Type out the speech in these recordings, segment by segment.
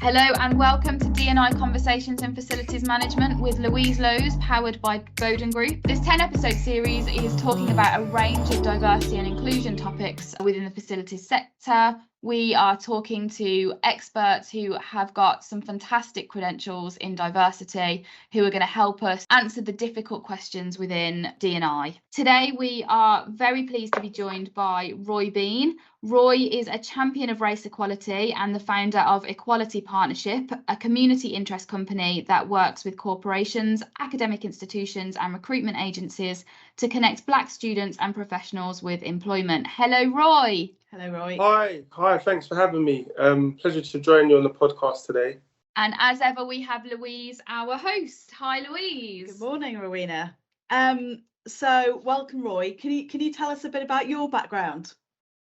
Hello and welcome to D&I Conversations in Facilities Management with Louise powered by Boden Group. This 10-episode series is talking about a range of diversity and inclusion topics within the facilities sector. We are talking to experts who have got some fantastic credentials in diversity, who are going to help us answer the difficult questions within D&I. Today, we are very pleased to be joined by Roy Bean. Roy is a champion of race equality and the founder of Equality Partnership, a community interest company that works with corporations, academic institutions and recruitment agencies to connect Black students and professionals with employment. Hello, Roy. Hello, Roy. Hi, thanks for having me. Pleasure to join you on the podcast today. And as ever, we have Louise, our host. Hi, Louise. Good morning, Rowena. So welcome, Roy. Can you tell us a bit about your background?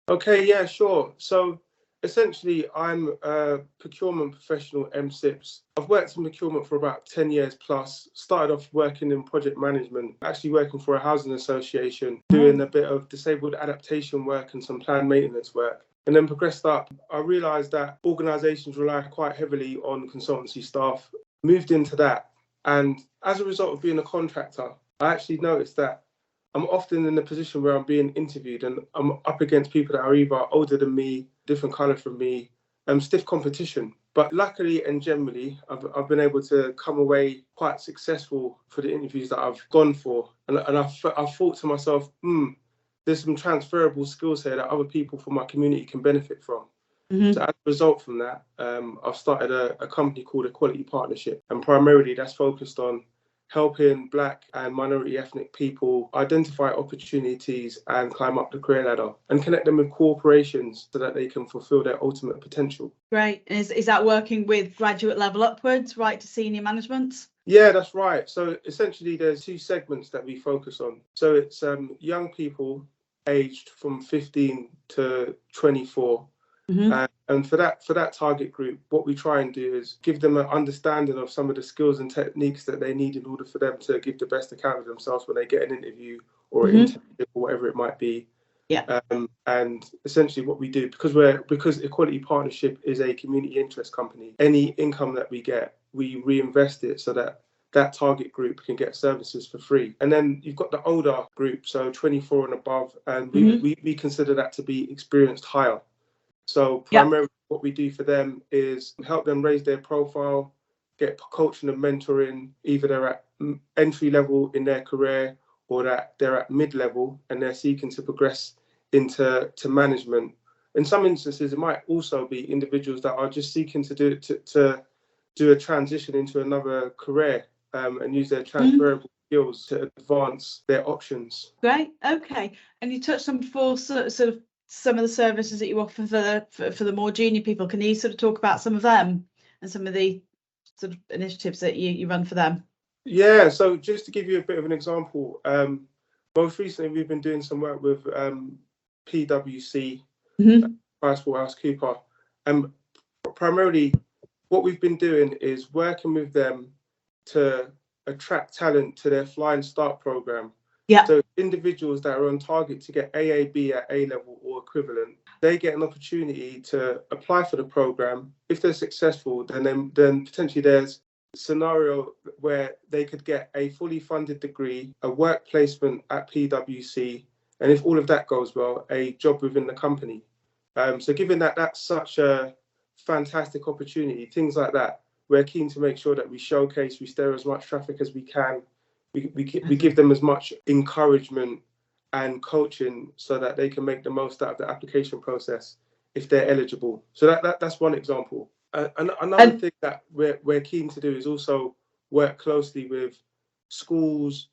Okay, yeah, sure. So essentially, I'm a procurement professional, MSIPs. I've worked in procurement for about 10 years plus. Started off working in project management, actually working for a housing association, doing a bit of disabled adaptation work and some planned maintenance work. And then progressed up. I realised that organisations rely quite heavily on consultancy staff. Moved into that. And as a result of being a contractor, I actually noticed that I'm often in a position where I'm being interviewed and I'm up against people that are either older than me, different colour from me, stiff competition. But luckily and generally, I've been able to come away quite successful for the interviews that I've gone for. And I've thought to myself, there's some transferable skills here that other people from my community can benefit from. Mm-hmm. So as a result from that, I've started a company called Equality Partnership. And primarily that's focused on helping Black and minority ethnic people identify opportunities and climb up the career ladder and connect them with corporations so that they can fulfill their ultimate potential. Great. Is that working with graduate level upwards, right to senior management? Yeah, that's right. So essentially there's two segments that we focus on. So it's young people aged from 15 to 24. Mm-hmm. And for that target group, what we try and do is give them an understanding of some of the skills and techniques that they need in order for them to give the best account of themselves when they get an interview or an internship or whatever it might be. Yeah. And essentially what we do, because Equality Partnership is a community interest company, any income that we get, we reinvest it so that that target group can get services for free. And then you've got the older group, so 24 and above, and we consider that to be experienced hire. So primarily what we do for them is help them raise their profile, get coaching and mentoring, either they're at entry level in their career or that they're at mid-level and they're seeking to progress into management. In some instances, it might also be individuals that are just seeking to do a transition into another career and use their transferable skills to advance their options. Great. Okay. And you touched on before sort of some of the services that you offer for the more junior people. Can you sort of talk about some of them and some of the sort of initiatives that you run for them? Yeah, so just to give you a bit of an example, most recently we've been doing some work with PwC, PricewaterhouseCoopers, and primarily what we've been doing is working with them to attract talent to their Flying Start program. Yeah. So individuals that are on target to get AAB at A level or equivalent, they get an opportunity to apply for the program. If they're successful, then potentially there's a scenario where they could get a fully funded degree, a work placement at PwC, and if all of that goes well, a job within the company. So given that that's such a fantastic opportunity, things like that, we're keen to make sure that we showcase, we stir as much traffic as we can. We give them as much encouragement and coaching so that they can make the most out of the application process if they're eligible. So that's one example. Another thing that we're keen to do is also work closely with schools,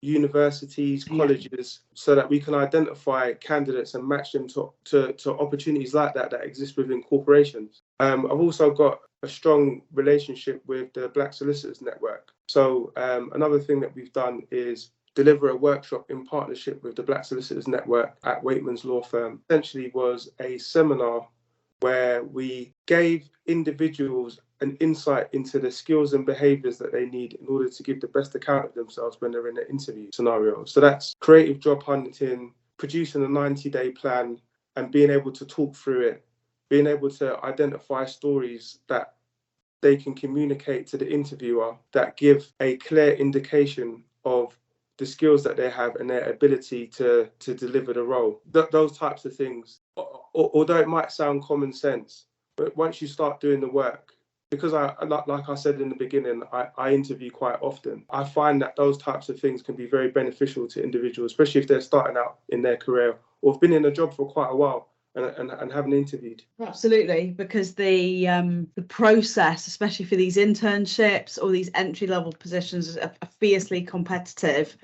universities, colleges, so that we can identify candidates and match them to opportunities like that exist within corporations. I've also got a strong relationship with the Black Solicitors Network. So another thing that we've done is deliver a workshop in partnership with the Black Solicitors Network at Waitman's Law Firm. Essentially was a seminar where we gave individuals an insight into the skills and behaviours that they need in order to give the best account of themselves when they're in an interview scenario. So that's creative job hunting, producing a 90-day plan and being able to talk through it, being able to identify stories that they can communicate to the interviewer that give a clear indication of the skills that they have and their ability to deliver the role. Those types of things, although it might sound common sense, but once you start doing the work, because like I said in the beginning, I interview quite often. I find that those types of things can be very beneficial to individuals, especially if they're starting out in their career or have been in a job for quite a while and haven't interviewed. Absolutely, because the process, especially for these internships or these entry-level positions, are fiercely competitive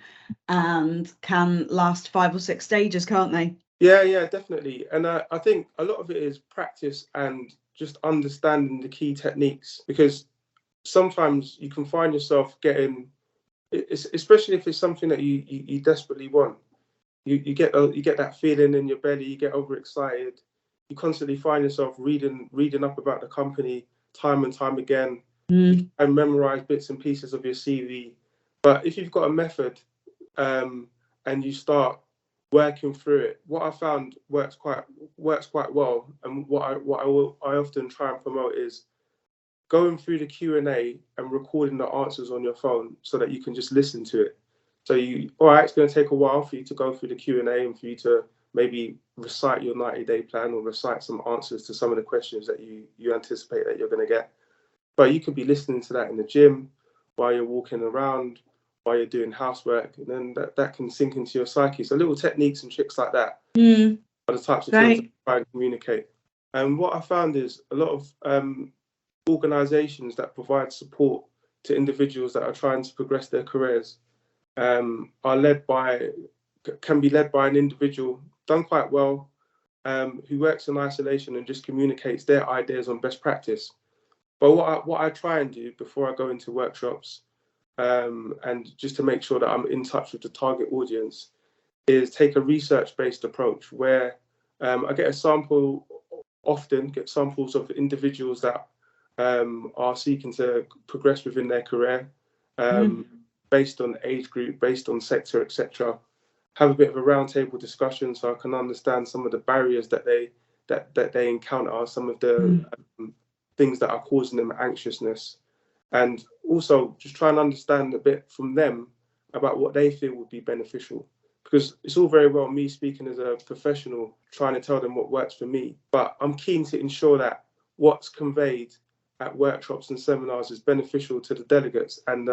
and can last 5 or 6 stages, can't they? Yeah, definitely. And I think a lot of it is practice and just understanding the key techniques, because sometimes you can find yourself getting, especially if it's something that you desperately want, you get that feeling in your belly, you get overexcited, you constantly find yourself reading up about the company time and time again, you try and memorize bits and pieces of your CV. But if you've got a method and you start working through it, what I found works quite well, and what I often try and promote is going through the Q&A and recording the answers on your phone so that you can just listen to it. So all right, it's going to take a while for you to go through the Q&A and for you to maybe recite your 90-day plan or recite some answers to some of the questions that you anticipate that you're going to get. But you could be listening to that in the gym, while you're walking around, while you're doing housework, and then that can sink into your psyche. So little techniques and tricks like that are the types of things that I try and communicate. And what I found is a lot of organisations that provide support to individuals that are trying to progress their careers can be led by an individual done quite well, who works in isolation and just communicates their ideas on best practice. But what I try and do before I go into workshops, and just to make sure that I'm in touch with the target audience, is take a research-based approach where I get samples of individuals that are seeking to progress within their career, based on age group, based on sector, etc. Have a bit of a roundtable discussion so I can understand some of the barriers that they encounter, some of the things that are causing them anxiousness, and also just try and understand a bit from them about what they feel would be beneficial. Because it's all very well me speaking as a professional, trying to tell them what works for me, but I'm keen to ensure that what's conveyed at workshops and seminars is beneficial to the delegates and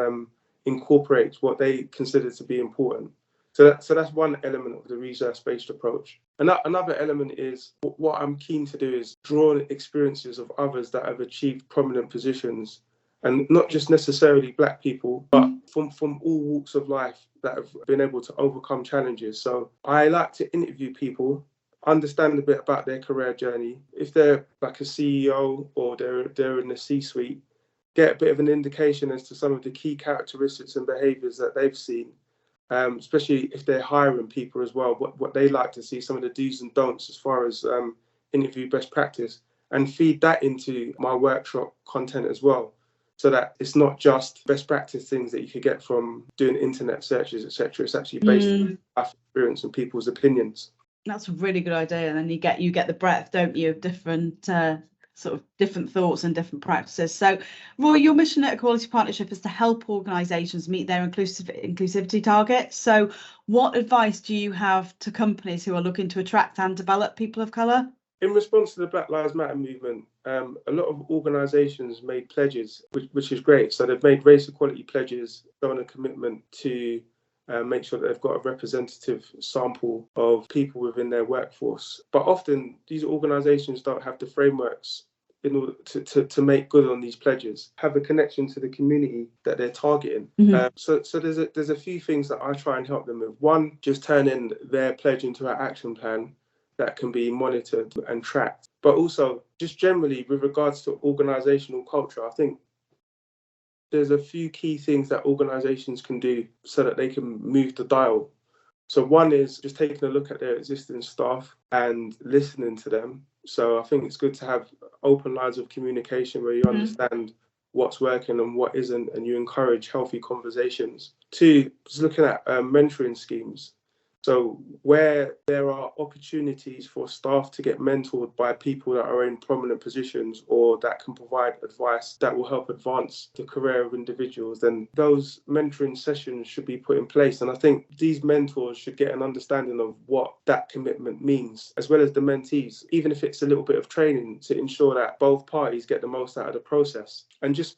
incorporates what they consider to be important. So that's one element of the research-based approach. Another element is what I'm keen to do is draw on experiences of others that have achieved prominent positions, and not just necessarily Black people, but from all walks of life that have been able to overcome challenges. So I like to interview people, understand a bit about their career journey. If they're like a CEO or they're in the C-suite, get a bit of an indication as to some of the key characteristics and behaviours that they've seen, especially if they're hiring people as well, what they like to see, some of the do's and don'ts as far as interview best practice, and feed that into my workshop content as well, so that it's not just best practice things that you could get from doing internet searches, etc. It's actually based on life experience and people's opinions. That's a really good idea, and then you get the breadth, don't you, of different different thoughts and different practices. So, Roy, your mission at Equality Partnership is to help organisations meet their inclusivity targets. So, what advice do you have to companies who are looking to attract and develop people of colour? In response to the Black Lives Matter movement, a lot of organisations made pledges, which is great. So they've made race equality pledges, showing a commitment to make sure that they've got a representative sample of people within their workforce. But often these organisations don't have the frameworks in order to make good on these pledges, have a connection to the community that they're targeting. So there's a few things that I try and help them with. One, just turning their pledge into an action plan that can be monitored and tracked. But also, just generally, with regards to organisational culture, I think there's a few key things that organisations can do so that they can move the dial. So one is just taking a look at their existing staff and listening to them. So I think it's good to have open lines of communication where you understand what's working and what isn't, and you encourage healthy conversations. Two, just looking at mentoring schemes. So where there are opportunities for staff to get mentored by people that are in prominent positions or that can provide advice that will help advance the career of individuals, then those mentoring sessions should be put in place. And I think these mentors should get an understanding of what that commitment means, as well as the mentees, even if it's a little bit of training to ensure that both parties get the most out of the process. And just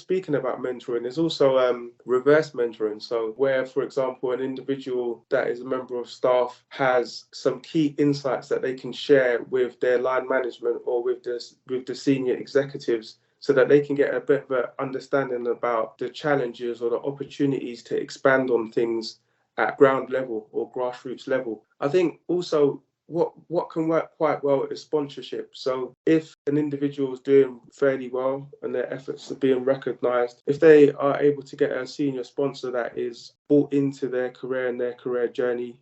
speaking about mentoring, there's also reverse mentoring. So where, for example, an individual that is a member of staff has some key insights that they can share with their line management or with the senior executives, so that they can get a bit of an understanding about the challenges or the opportunities to expand on things at ground level or grassroots level. I think also what can work quite well is sponsorship. So if an individual is doing fairly well and their efforts are being recognised, if they are able to get a senior sponsor that is bought into their career and their career journey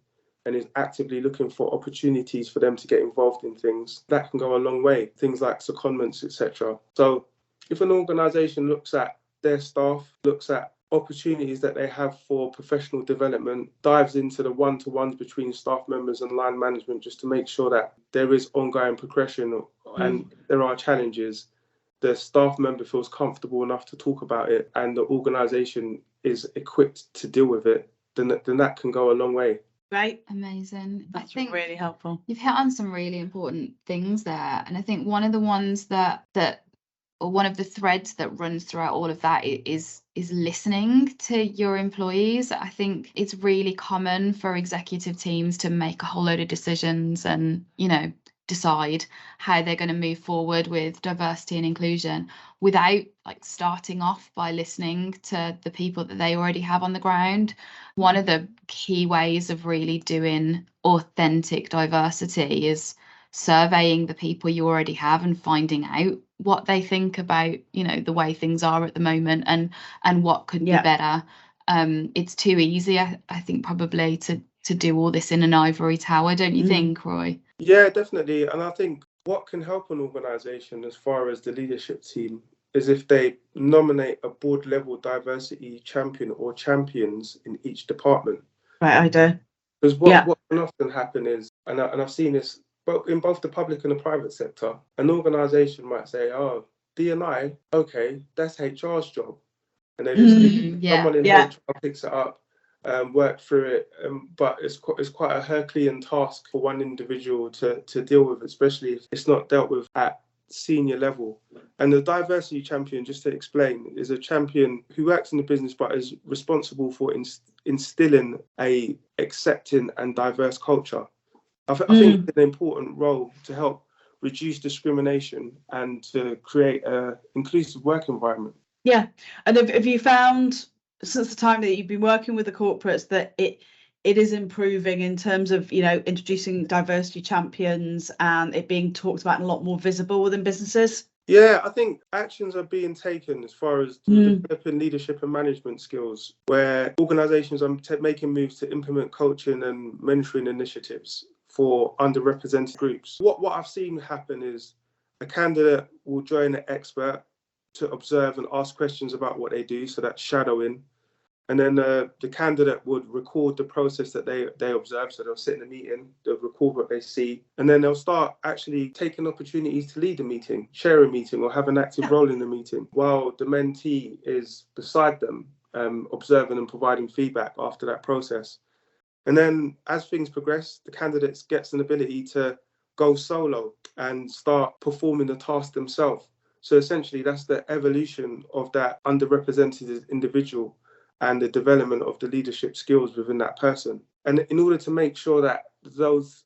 and is actively looking for opportunities for them to get involved in things, that can go a long way. Things like secondments, etc. So if an organisation looks at their staff, looks at opportunities that they have for professional development, dives into the one-to-ones between staff members and line management just to make sure that there is ongoing progression and there are challenges, the staff member feels comfortable enough to talk about it and the organisation is equipped to deal with it, then that can go a long way. Right. Amazing. That's I think really helpful. you've hit on some really important things there. And I think one of the ones or one of the threads that runs throughout all of that is listening to your employees. I think it's really common for executive teams to make a whole load of decisions and, decide how they're going to move forward with diversity and inclusion without starting off by listening to the people that they already have on the ground. One of the key ways of really doing authentic diversity is surveying the people you already have and finding out what they think about the way things are at the moment and what could be better. It's too easy, I think, probably to do all this in an ivory tower, don't you think, Roy? Yeah, definitely. And I think what can help an organisation as far as the leadership team is if they nominate a board level diversity champion or champions in each department. Right, I do. Because what can often happen is, and I've seen this in both the public and the private sector, an organisation might say, oh, D&I, okay, that's HR's job. And they just leave someone in HR picks it up, work through it. But it's quite a Herculean task for one individual to deal with, especially if it's not dealt with at senior level. And the diversity champion, just to explain, is a champion who works in the business but is responsible for instilling a accepting and diverse culture. I think it's an important role to help reduce discrimination and to create an inclusive work environment. Yeah. And have you found since the time that you've been working with the corporates that it is improving in terms of, introducing diversity champions and it being talked about and a lot more visible within businesses? Yeah, I think actions are being taken as far as developing leadership and management skills, where organisations are making moves to implement coaching and mentoring initiatives for underrepresented groups. What I've seen happen is a candidate will join an expert to observe and ask questions about what they do, so that's shadowing. And then the candidate would record the process that they observe. So they'll sit in a meeting, they'll record what they see, and then they'll start actually taking opportunities to lead a meeting, share a meeting, or have an active role in the meeting, while the mentee is beside them, observing and providing feedback after that process. And then as things progress, the candidate gets an ability to go solo and start performing the task themselves. So essentially, that's the evolution of that underrepresented individual and the development of the leadership skills within that person. And in order to make sure that those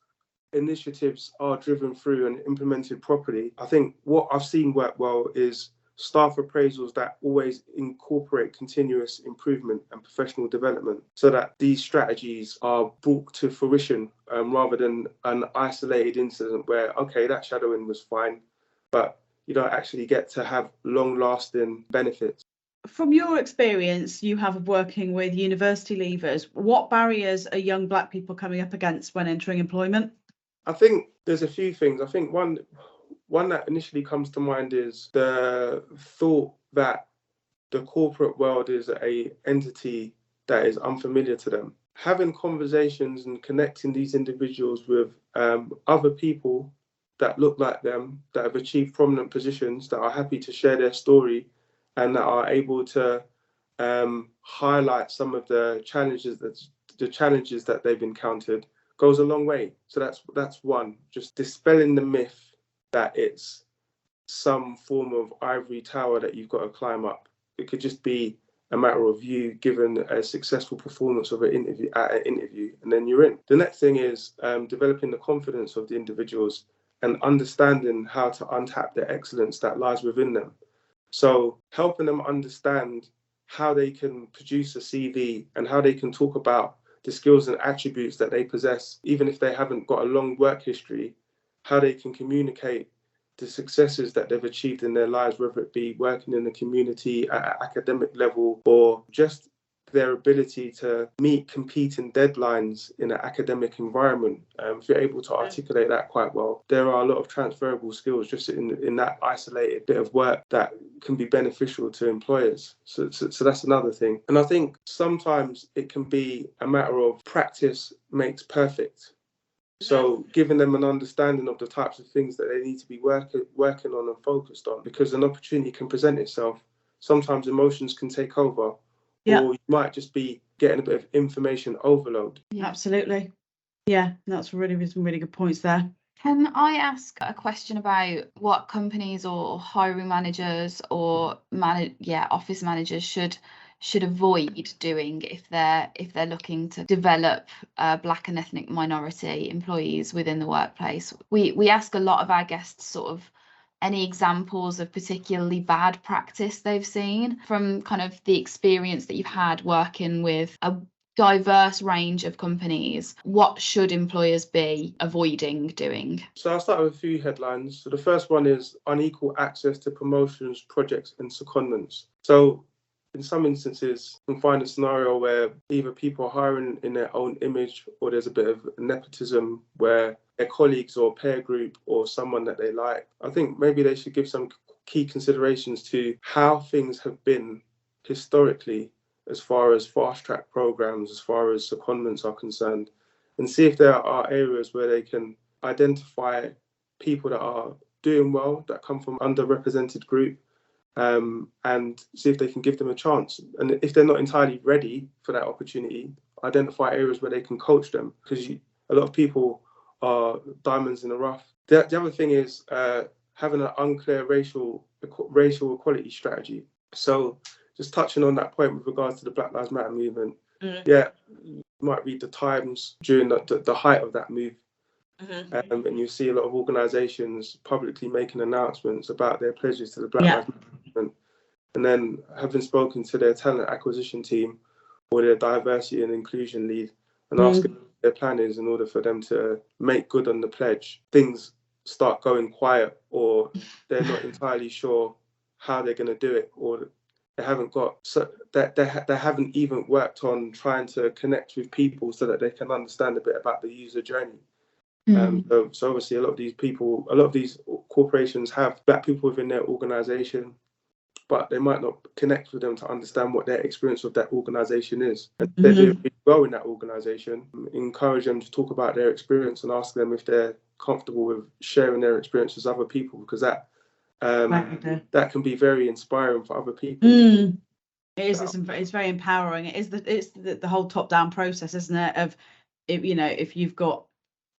initiatives are driven through and implemented properly, I think what I've seen work well is staff appraisals that always incorporate continuous improvement and professional development, so that these strategies are brought to fruition rather than an isolated incident where, okay, that shadowing was fine, but you don't actually get to have long-lasting benefits. From your experience you have of working with university leavers, what barriers are young Black people coming up against when entering employment? I think there's a few things. I think one that initially comes to mind is the thought that the corporate world is an entity that is unfamiliar to them. having conversations and connecting these individuals with other people that look like them, that have achieved prominent positions, that are happy to share their story, and that are able to highlight some of the challenges that they've encountered, goes a long way. So that's one, just dispelling the myth that it's some form of ivory tower that you've got to climb up. It could just be a matter of you given a successful performance of an interview, and then you're in. The next thing is developing the confidence of the individuals and understanding how to untap the excellence that lies within them. So helping them understand how they can produce a CV and how they can talk about the skills and attributes that they possess, even if they haven't got a long work history, how they can communicate the successes that they've achieved in their lives, whether it be working in the community at an academic level or just their ability to meet competing deadlines in an academic environment. If you're able to articulate that quite well, there are a lot of transferable skills just in that isolated bit of work that can be beneficial to employers. So that's another thing. And I think sometimes it can be a matter of practice makes perfect. So giving them an understanding of the types of things that they need to be working on and focused on, because an opportunity can present itself. Sometimes emotions can take over, or you might just be getting a bit of information overload. Yeah. Absolutely. Yeah, that's some really good points there. Can I ask a question about what companies or hiring managers or office managers should avoid doing if they're looking to develop Black and ethnic minority employees within the workplace? We ask a lot of our guests sort of any examples of particularly bad practice they've seen from kind of the experience that you've had working with a diverse range of companies. What should employers be avoiding doing? So I'll start with a few headlines. So the first one is unequal access to promotions, projects and secondments. So in some instances, you can find a scenario where either people are hiring in their own image, or there's a bit of nepotism where their colleagues or peer group or someone that they like. I think maybe they should give some key considerations to how things have been historically as far as fast track programs, as far as secondments are concerned, and see if there are areas where they can identify people that are doing well, that come from underrepresented group, and see if they can give them a chance. And if they're not entirely ready for that opportunity, identify areas where they can coach them, because a lot of people are diamonds in the rough. The other thing is having an unclear racial equality strategy. So just touching on that point with regards to the Black Lives Matter movement, you might read the Times during the height of that move, and you see a lot of organisations publicly making announcements about their pledges to the Black Lives Matter movement, and then having spoken to their talent acquisition team or their diversity and inclusion lead and asking what their plan is in order for them to make good on the pledge, things start going quiet, or they're not entirely sure how they're going to do it, or they haven't got they haven't even worked on trying to connect with people so that they can understand a bit about the user journey. So obviously a lot of these corporations have Black people within their organisation, but they might not connect with them to understand what their experience of that organisation is. And if they're doing really well in that organisation, encourage them to talk about their experience and ask them if they're comfortable with sharing their experience with other people, because that can be very inspiring for other people. It is. It's very empowering. It's the whole top-down process, isn't it? Of if you've got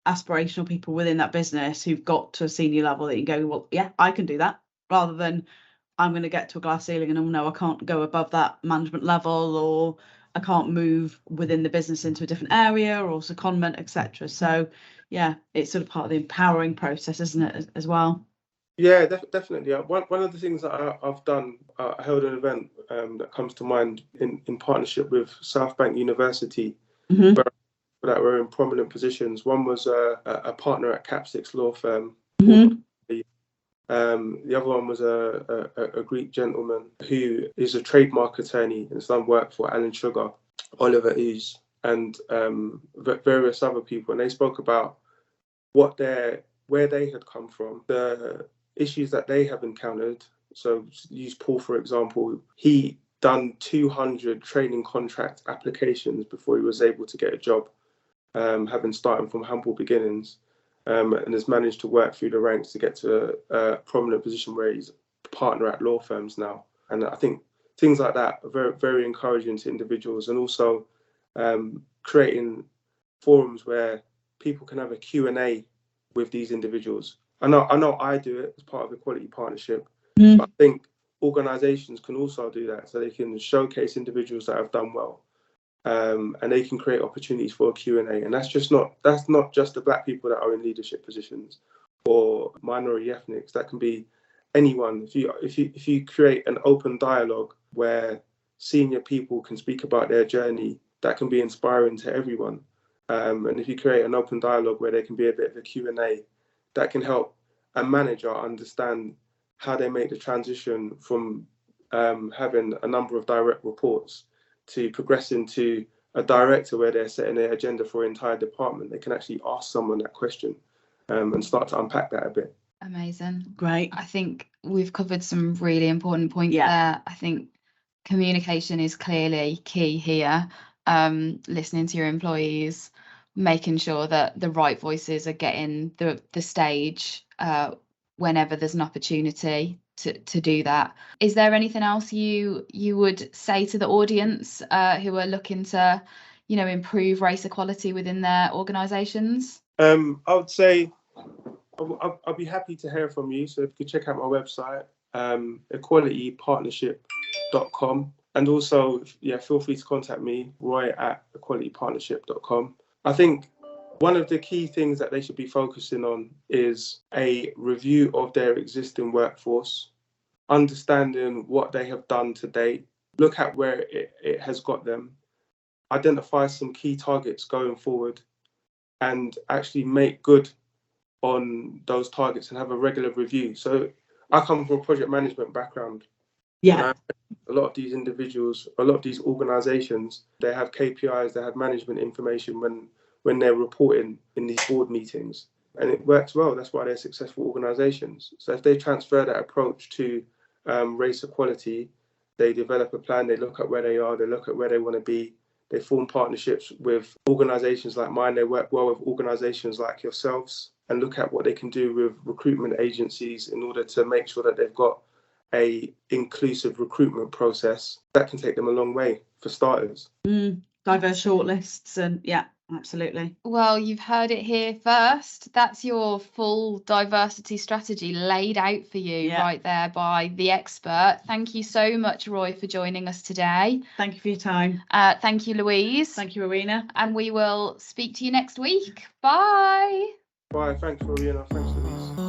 aspirational people within that business who've got to a senior level that you go, well, yeah, I can do that, rather than I'm going to get to a glass ceiling and no, I can't go above that management level, or I can't move within the business into a different area or secondment, etc. So yeah, it's sort of part of the empowering process, isn't it, as well? Yeah, definitely. One of the things that I've done, I held an event that comes to mind in partnership with South Bank University, that were in prominent positions. One was a partner at Capsix law firm. The other one was a Greek gentleman who is a trademark attorney and has done work for Alan Sugar, Oliver Ooze, and various other people. And they spoke about where they had come from, the issues that they have encountered. So use Paul, for example. He done 200 training contract applications before he was able to get a job, having started from humble beginnings, and has managed to work through the ranks to get to a prominent position where he's a partner at law firms now. And I think things like that are very, very encouraging to individuals, and also creating forums where people can have a Q&A with these individuals. I know I do it as part of Equality Partnership, but I think organisations can also do that, so they can showcase individuals that have done well, and they can create opportunities for a Q&A. And that's not just the Black people that are in leadership positions or minority ethnics. That can be anyone. If you create an open dialogue where senior people can speak about their journey, that can be inspiring to everyone. And if you create an open dialogue where there can be a bit of a Q&A, that can help a manager understand how they make the transition from having a number of direct reports to progressing to a director where they're setting their agenda for an entire department. They can actually ask someone that question and start to unpack that a bit. Amazing. Great. I think we've covered some really important points there. I think communication is clearly key here. Listening to your employees, making sure that the right voices are getting the stage whenever there's an opportunity to do that. Is there anything else you would say to the audience who are looking to, improve race equality within their organisations? I would say I'll be happy to hear from you. So if you could check out my website, equalitypartnership.com. And also, feel free to contact me, roy@equalitypartnership.com. I think one of the key things that they should be focusing on is a review of their existing workforce, understanding what they have done to date, look at where it has got them, identify some key targets going forward, and actually make good on those targets and have a regular review. So I come from a project management background. Yeah. A lot of these individuals, a lot of these organisations, they have KPIs, they have management information when they're reporting in these board meetings, and it works well. That's why they're successful organisations. So if they transfer that approach to race equality, they develop a plan, they look at where they are, they look at where they want to be, they form partnerships with organisations like mine, they work well with organisations like yourselves, and look at what they can do with recruitment agencies in order to make sure that they've got a inclusive recruitment process. That can take them a long way, for starters. Diverse shortlists, and absolutely. Well, you've heard it here first. That's your full diversity strategy laid out for you right there by the expert. Thank you so much, Roy, for joining us today. Thank you for your time. Thank you, Louise. Thank you, Rowena. And we will speak to you next week. Bye. Bye. Thanks, Rowena. Thanks, Louise.